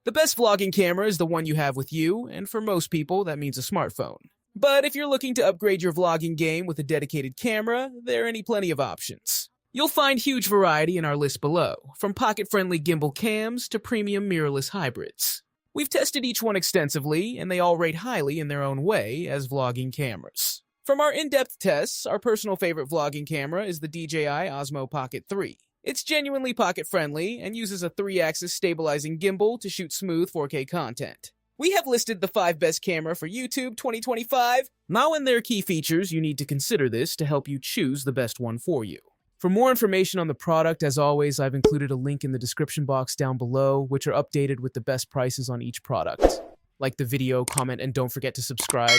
The best vlogging camera is the one you have with you, and for most people, that means a smartphone. But if you're looking to upgrade your vlogging game with a dedicated camera, there are plenty of options. You'll find huge variety in our list below, from pocket-friendly gimbal cams to premium mirrorless hybrids. We've tested each one extensively, and they all rate highly in their own way as vlogging cameras. From our in-depth tests, our personal favorite vlogging camera is the DJI Osmo Pocket 3. It's genuinely pocket-friendly and uses a 3-axis stabilizing gimbal to shoot smooth 4K content. We have listed the 5 best camera for YouTube 2025. Now, in their key features, you need to consider this to help you choose the best one for you. For more information on the product, as always, I've included a link in the description box down below, which are updated with the best prices on each product. Like the video, comment, and don't forget to subscribe.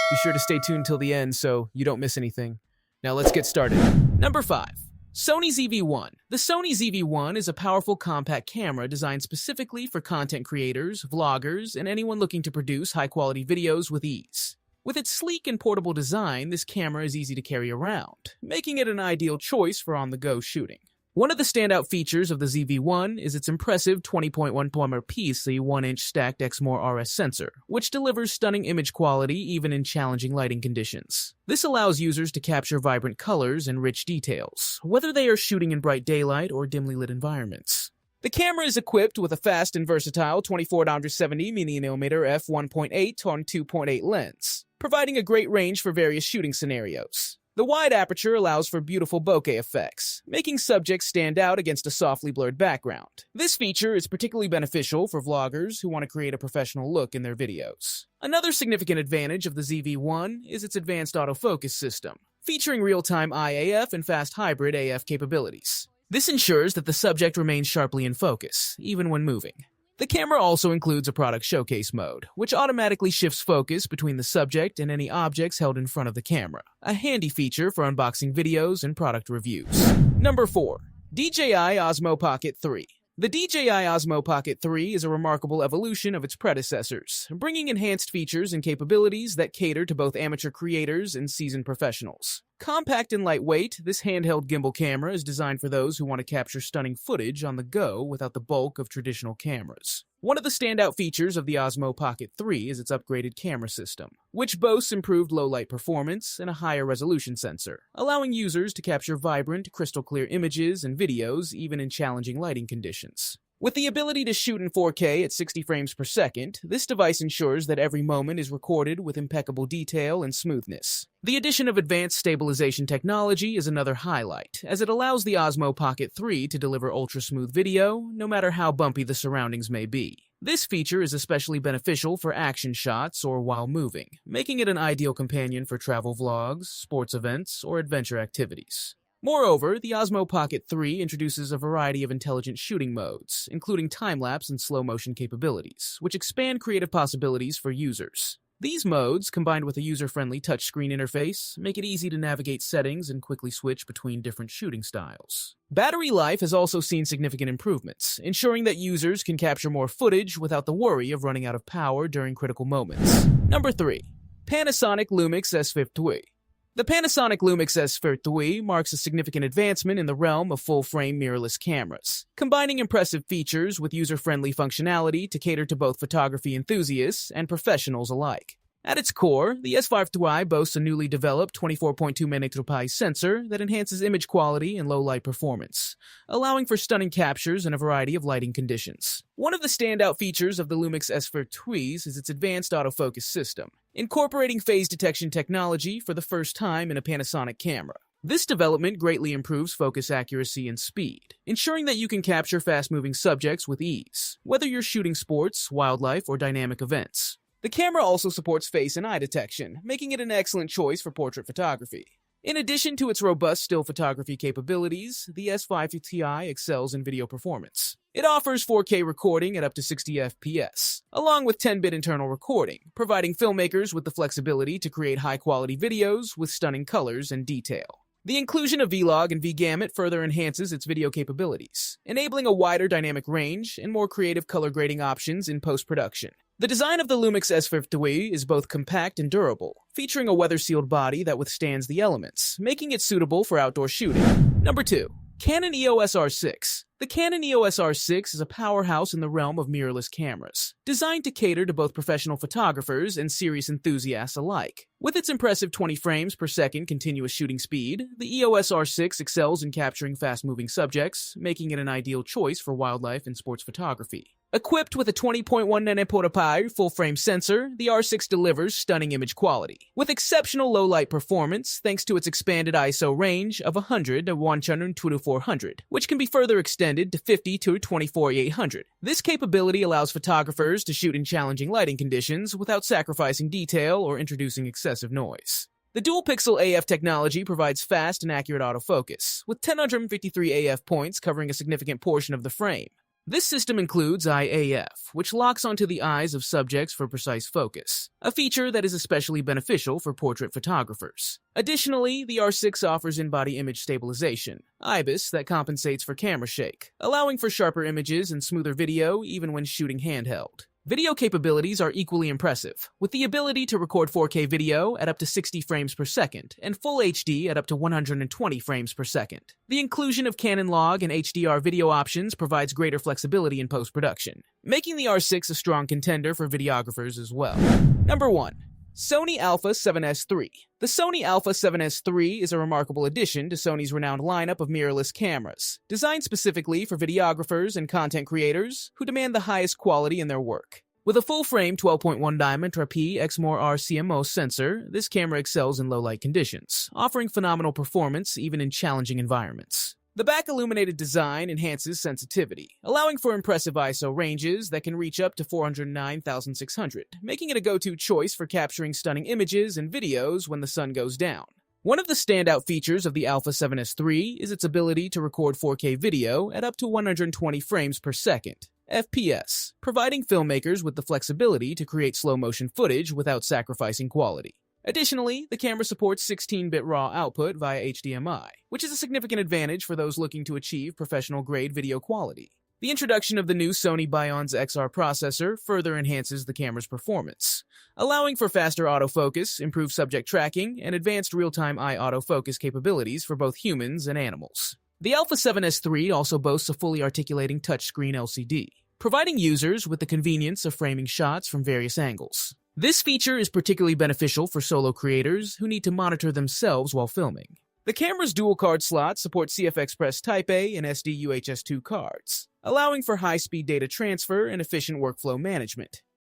Be sure to stay tuned till the end so you don't miss anything. Now let's get started. Number 5. Sony ZV-1. The Sony ZV-1 is a powerful compact camera designed specifically for content creators, vloggers, and anyone looking to produce high-quality videos with ease. With its sleek and portable design, this camera is easy to carry around, making it an ideal choice for on-the-go shooting. One of the standout features of the ZV-1 is its impressive 20.1 PC 1-inch stacked Exmor RS sensor, which delivers stunning image quality even in challenging lighting conditions. This allows users to capture vibrant colors and rich details, whether they are shooting in bright daylight or dimly lit environments. The camera is equipped with a fast and versatile 24-70mm f1.8 on 2.8 lens, providing a great range for various shooting scenarios. The wide aperture allows for beautiful bokeh effects, making subjects stand out against a softly blurred background. This feature is particularly beneficial for vloggers who want to create a professional look in their videos. Another significant advantage of the ZV-1 is its advanced autofocus system, featuring real-time IAF and fast hybrid AF capabilities. This ensures that the subject remains sharply in focus, even when moving. The camera also includes a product showcase mode, which automatically shifts focus between the subject and any objects held in front of the camera, a handy feature for unboxing videos and product reviews. Number 4. DJI Osmo Pocket 3. The DJI Osmo Pocket 3 is a remarkable evolution of its predecessors, bringing enhanced features and capabilities that cater to both amateur creators and seasoned professionals. Compact and lightweight, this handheld gimbal camera is designed for those who want to capture stunning footage on the go without the bulk of traditional cameras. One of the standout features of the Osmo Pocket 3 is its upgraded camera system, which boasts improved low-light performance and a higher resolution sensor, allowing users to capture vibrant, crystal-clear images and videos even in challenging lighting conditions. With the ability to shoot in 4K at 60 frames per second, this device ensures that every moment is recorded with impeccable detail and smoothness. The addition of advanced stabilization technology is another highlight, as it allows the Osmo Pocket 3 to deliver ultra-smooth video, no matter how bumpy the surroundings may be. This feature is especially beneficial for action shots or while moving, making it an ideal companion for travel vlogs, sports events, or adventure activities. Moreover, the Osmo Pocket 3 introduces a variety of intelligent shooting modes, including time-lapse and slow-motion capabilities, which expand creative possibilities for users. These modes, combined with a user-friendly touchscreen interface, make it easy to navigate settings and quickly switch between different shooting styles. Battery life has also seen significant improvements, ensuring that users can capture more footage without the worry of running out of power during critical moments. Number 3. Panasonic Lumix S50. The Panasonic Lumix S50 marks a significant advancement in the realm of full-frame mirrorless cameras, combining impressive features with user-friendly functionality to cater to both photography enthusiasts and professionals alike. At its core, the S50 boasts a newly developed 24.2 megapixel sensor that enhances image quality and low-light performance, allowing for stunning captures in a variety of lighting conditions. One of the standout features of the Lumix S50 is its advanced autofocus system, incorporating phase detection technology for the first time in a Panasonic camera. This development greatly improves focus accuracy and speed, ensuring that you can capture fast-moving subjects with ease, whether you're shooting sports, wildlife, or dynamic events. The camera also supports face and eye detection, making it an excellent choice for portrait photography. In addition to its robust still photography capabilities, the S50 excels in video performance. It offers 4K recording at up to 60 FPS, along with 10-bit internal recording, providing filmmakers with the flexibility to create high-quality videos with stunning colors and detail. The inclusion of Vlog and VGamut further enhances its video capabilities, enabling a wider dynamic range and more creative color grading options in post-production. The design of the Lumix S50 is both compact and durable, featuring a weather-sealed body that withstands the elements, making it suitable for outdoor shooting. Number 2. Canon EOS R6. The Canon EOS R6 is a powerhouse in the realm of mirrorless cameras, designed to cater to both professional photographers and serious enthusiasts alike. With its impressive 20 frames per second continuous shooting speed, the EOS R6 excels in capturing fast-moving subjects, making it an ideal choice for wildlife and sports photography. Equipped with a 20.1 nanometer full-frame sensor, the R6 delivers stunning image quality, with exceptional low-light performance thanks to its expanded ISO range of 100 to 12400, which can be further extended to 50 to 24800. This capability allows photographers to shoot in challenging lighting conditions without sacrificing detail or introducing excessive noise. The dual-pixel AF technology provides fast and accurate autofocus, with 1053 AF points covering a significant portion of the frame. This system includes IAF, which locks onto the eyes of subjects for precise focus, a feature that is especially beneficial for portrait photographers. Additionally, the R6 offers in-body image stabilization, IBIS, that compensates for camera shake, allowing for sharper images and smoother video even when shooting handheld. Video capabilities are equally impressive, with the ability to record 4K video at up to 60 frames per second and Full HD at up to 120 frames per second. The inclusion of Canon Log and HDR video options provides greater flexibility in post-production, making the R6 a strong contender for videographers as well. Number 1. Sony Alpha 7S III. The Sony Alpha 7S III is a remarkable addition to Sony's renowned lineup of mirrorless cameras, designed specifically for videographers and content creators who demand the highest quality in their work. With a full-frame 12.1 diameter P Exmor-R CMOS sensor, this camera excels in low-light conditions, offering phenomenal performance even in challenging environments. The back-illuminated design enhances sensitivity, allowing for impressive ISO ranges that can reach up to 409,600, making it a go-to choice for capturing stunning images and videos when the sun goes down. One of the standout features of the Alpha 7S III is its ability to record 4K video at up to 120 frames per second, FPS, providing filmmakers with the flexibility to create slow-motion footage without sacrificing quality. Additionally, the camera supports 16-bit RAW output via HDMI, which is a significant advantage for those looking to achieve professional-grade video quality. The introduction of the new Sony Bionz XR processor further enhances the camera's performance, allowing for faster autofocus, improved subject tracking, and advanced real-time eye autofocus capabilities for both humans and animals. The Alpha 7S III also boasts a fully articulating touchscreen LCD, providing users with the convenience of framing shots from various angles. This feature is particularly beneficial for solo creators who need to monitor themselves while filming. The camera's dual-card slot supports CF Express Type A and SD UHS-2 cards, allowing for high-speed data transfer and efficient workflow management.